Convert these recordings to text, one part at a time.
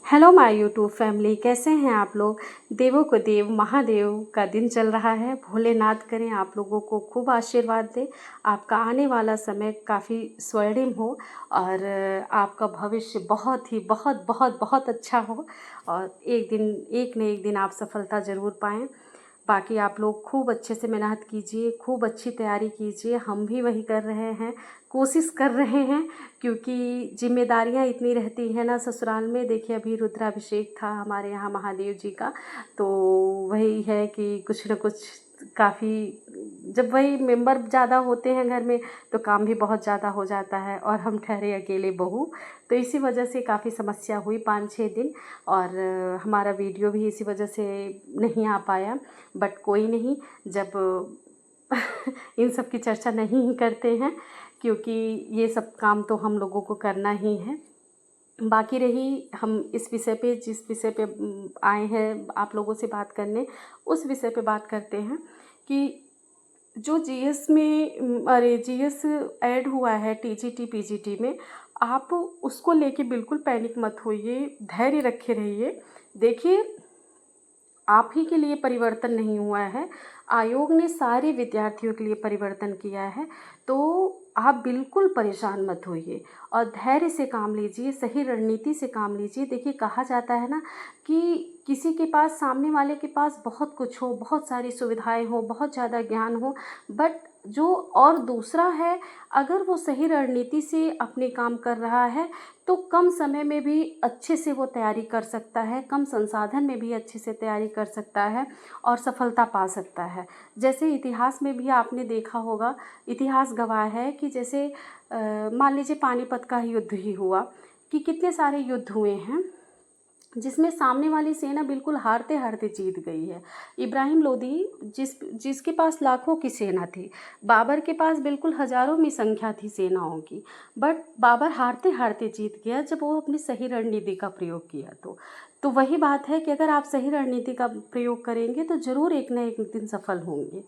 Hello my YouTube family, कैसे हैं आप लोग। देवों को देव महादेव का दिन चल रहा है। भोलेनाथ करें आप लोगों को खूब आशीर्वाद दे, आपका आने वाला समय काफ़ी स्वर्णिम हो और आपका भविष्य बहुत ही बहुत बहुत बहुत अच्छा हो और एक न एक दिन आप सफलता ज़रूर पाएँ। बाकी आप लोग खूब अच्छे से मेहनत कीजिए, खूब अच्छी तैयारी कीजिए। हम भी वही कर रहे हैं, कोशिश कर रहे हैं, क्योंकि जिम्मेदारियां इतनी रहती हैं ना ससुराल में। देखिए अभी रुद्राभिषेक था हमारे यहाँ महादेव जी का, तो वही है कि कुछ न कुछ काफ़ी, जब वही मेंबर ज़्यादा होते हैं घर में तो काम भी बहुत ज़्यादा हो जाता है और हम ठहरे अकेले बहू, तो इसी वजह से काफ़ी समस्या हुई 5-6 दिन और हमारा वीडियो भी इसी वजह से नहीं आ पाया। बट कोई नहीं, जब इन सब की चर्चा नहीं ही करते हैं, क्योंकि ये सब काम तो हम लोगों को करना ही है। बाकी रही हम इस विषय पे, जिस विषय पे आए हैं आप लोगों से बात करने, उस विषय पे बात करते हैं कि जो जीएस में अरे जीएस ऐड हुआ है टीजीटी पीजीटी में, आप उसको लेके बिल्कुल पैनिक मत होइए, धैर्य रखे रहिए। देखिए आप ही के लिए परिवर्तन नहीं हुआ है, आयोग ने सारे विद्यार्थियों के लिए परिवर्तन किया है। तो आप बिल्कुल परेशान मत होइए और धैर्य से काम लीजिए, सही रणनीति से काम लीजिए। देखिए कहा जाता है ना कि किसी के पास, सामने वाले के पास बहुत कुछ हो, बहुत सारी सुविधाएं हो, बहुत ज़्यादा ज्ञान हो, बट जो और दूसरा है, अगर वो सही रणनीति से अपने काम कर रहा है तो कम समय में भी अच्छे से वो तैयारी कर सकता है, कम संसाधन में भी अच्छे से तैयारी कर सकता है और सफलता पा सकता है। जैसे इतिहास में भी आपने देखा होगा, इतिहास गवाह है कि जैसे मान लीजिए पानीपत का युद्ध ही हुआ, कि कितने सारे युद्ध हुए हैं जिसमें सामने वाली सेना बिल्कुल हारते हारते जीत गई है। इब्राहिम लोदी जिसके पास लाखों की सेना थी, बाबर के पास बिल्कुल हज़ारों में संख्या थी सेनाओं की, बट बाबर हारते हारते जीत गया जब वो अपनी सही रणनीति का प्रयोग किया। तो वही बात है कि अगर आप सही रणनीति का प्रयोग करेंगे तो ज़रूर एक न एक दिन सफल होंगे।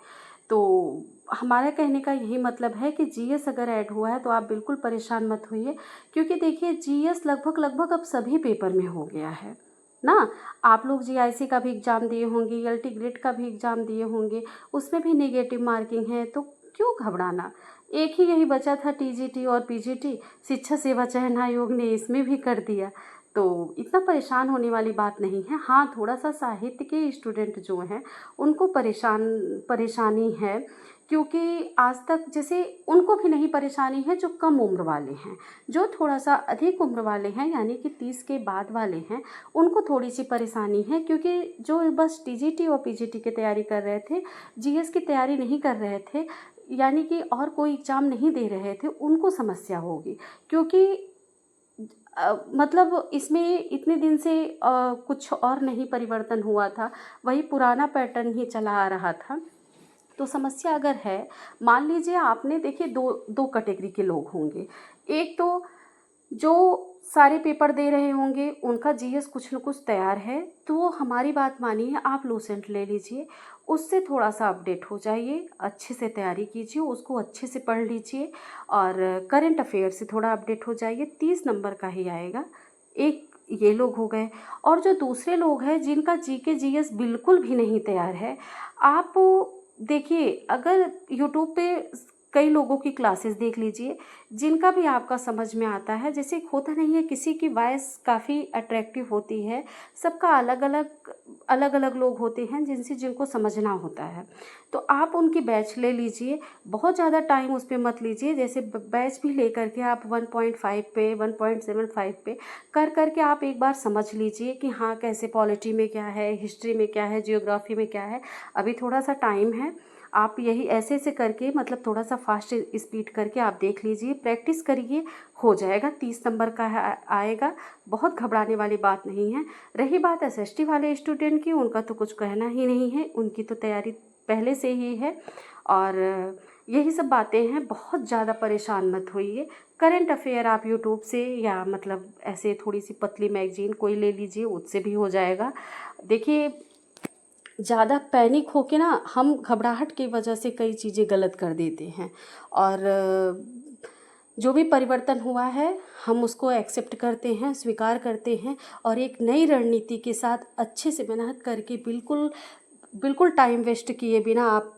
तो हमारा कहने का यही मतलब है कि जीएस अगर ऐड हुआ है तो आप बिल्कुल परेशान मत होइए, क्योंकि देखिए जीएस लगभग लगभग अब सभी पेपर में हो गया है ना। आप लोग जीआईसी का भी एग्ज़ाम दिए होंगे, एलटी ग्रेड का भी एग्ज़ाम दिए होंगे, उसमें भी नेगेटिव मार्किंग है, तो क्यों घबराना। एक ही यही बचा था टीजीटी और पीजीटी, शिक्षा सेवा चयन आयोग ने इसमें भी कर दिया, तो इतना परेशान होने वाली बात नहीं है। हाँ, थोड़ा सा साहित्य के स्टूडेंट जो हैं उनको परेशानी है, क्योंकि आज तक जैसे उनको भी नहीं परेशानी है जो कम उम्र वाले हैं, जो थोड़ा सा अधिक उम्र वाले हैं यानी कि 30 के बाद वाले हैं, उनको थोड़ी सी परेशानी है, क्योंकि जो बस टीजीटी और पीजीटी की तैयारी कर रहे थे, जीएस की तैयारी नहीं कर रहे थे, यानी कि और कोई एग्ज़ाम नहीं दे रहे थे, उनको समस्या होगी। क्योंकि मतलब इसमें इतने दिन से कुछ और नहीं परिवर्तन हुआ था, वही पुराना पैटर्न ही चला आ रहा था। तो समस्या अगर है, मान लीजिए आपने, देखिए दो दो कैटेगरी के लोग होंगे। एक तो जो सारे पेपर दे रहे होंगे, उनका जीएस कुछ न कुछ तैयार है, तो वो हमारी बात मानिए, आप लूसेंट ले लीजिए, उससे थोड़ा सा अपडेट हो जाइए, अच्छे से तैयारी कीजिए, उसको अच्छे से पढ़ लीजिए और करंट अफेयर से थोड़ा अपडेट हो जाइए। 30 नंबर का ही आएगा। एक ये लोग हो गए। और जो दूसरे लोग हैं जिनका जीके जीएस बिल्कुल भी नहीं तैयार है, आप देखिए अगर यूट्यूब पे कई लोगों की क्लासेस देख लीजिए, जिनका भी आपका समझ में आता है। जैसे होता नहीं है, किसी की वॉइस काफ़ी अट्रैक्टिव होती है, सबका अलग अलग लोग होते हैं जिनको समझना होता है, तो आप उनकी बैच ले लीजिए। बहुत ज़्यादा टाइम उस पर मत लीजिए, जैसे बैच भी ले करके आप 1.5 पे 1.75 पे कर के आप एक बार समझ लीजिए कि हाँ कैसे पॉलिटी में क्या है, हिस्ट्री में क्या है, जियोग्राफी में क्या है। अभी थोड़ा सा टाइम है, आप यही ऐसे ऐसे करके, मतलब थोड़ा सा फास्ट स्पीड करके आप देख लीजिए, प्रैक्टिस करिए, हो जाएगा। 30 नंबर का आएगा, बहुत घबराने वाली बात नहीं है। रही बात एसएसटी वाले स्टूडेंट की, उनका तो कुछ कहना ही नहीं है, उनकी तो तैयारी पहले से ही है। और यही सब बातें हैं, बहुत ज़्यादा परेशान मत होइए। करंट अफेयर आप यूट्यूब से या मतलब ऐसे थोड़ी सी पतली मैगजीन कोई ले लीजिए, उससे भी हो जाएगा। देखिए ज़्यादा पैनिक होके ना हम घबराहट की वजह से कई चीज़ें गलत कर देते हैं। और जो भी परिवर्तन हुआ है हम उसको एक्सेप्ट करते हैं, स्वीकार करते हैं और एक नई रणनीति के साथ अच्छे से मेहनत करके बिल्कुल बिल्कुल टाइम वेस्ट किए बिना आप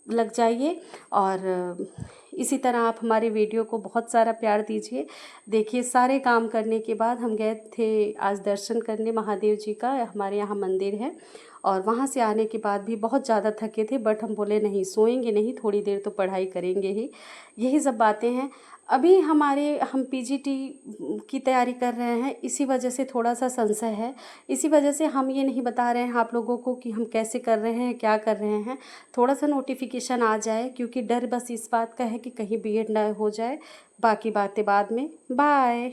लग जाइए। और इसी तरह आप हमारे वीडियो को बहुत सारा प्यार दीजिए। देखिए, सारे काम करने के बाद हम गए थे आज दर्शन करने महादेव जी का, हमारे यहाँ मंदिर है, और वहाँ से आने के बाद भी बहुत ज़्यादा थके थे, बट हम बोले नहीं, सोएंगे नहीं, थोड़ी देर तो पढ़ाई करेंगे ही। यही सब बातें हैं। अभी हम पीजीटी की तैयारी कर रहे हैं, इसी वजह से थोड़ा सा संशय है। इसी वजह से हम ये नहीं बता रहे हैं आप लोगों को कि हम कैसे कर रहे हैं, क्या कर रहे हैं। थोड़ा सा नोटिफिकेशन आ जाए, क्योंकि डर बस इस बात का है कि कहीं बीएड ना हो जाए। बाकी बातें बाद में। बाय।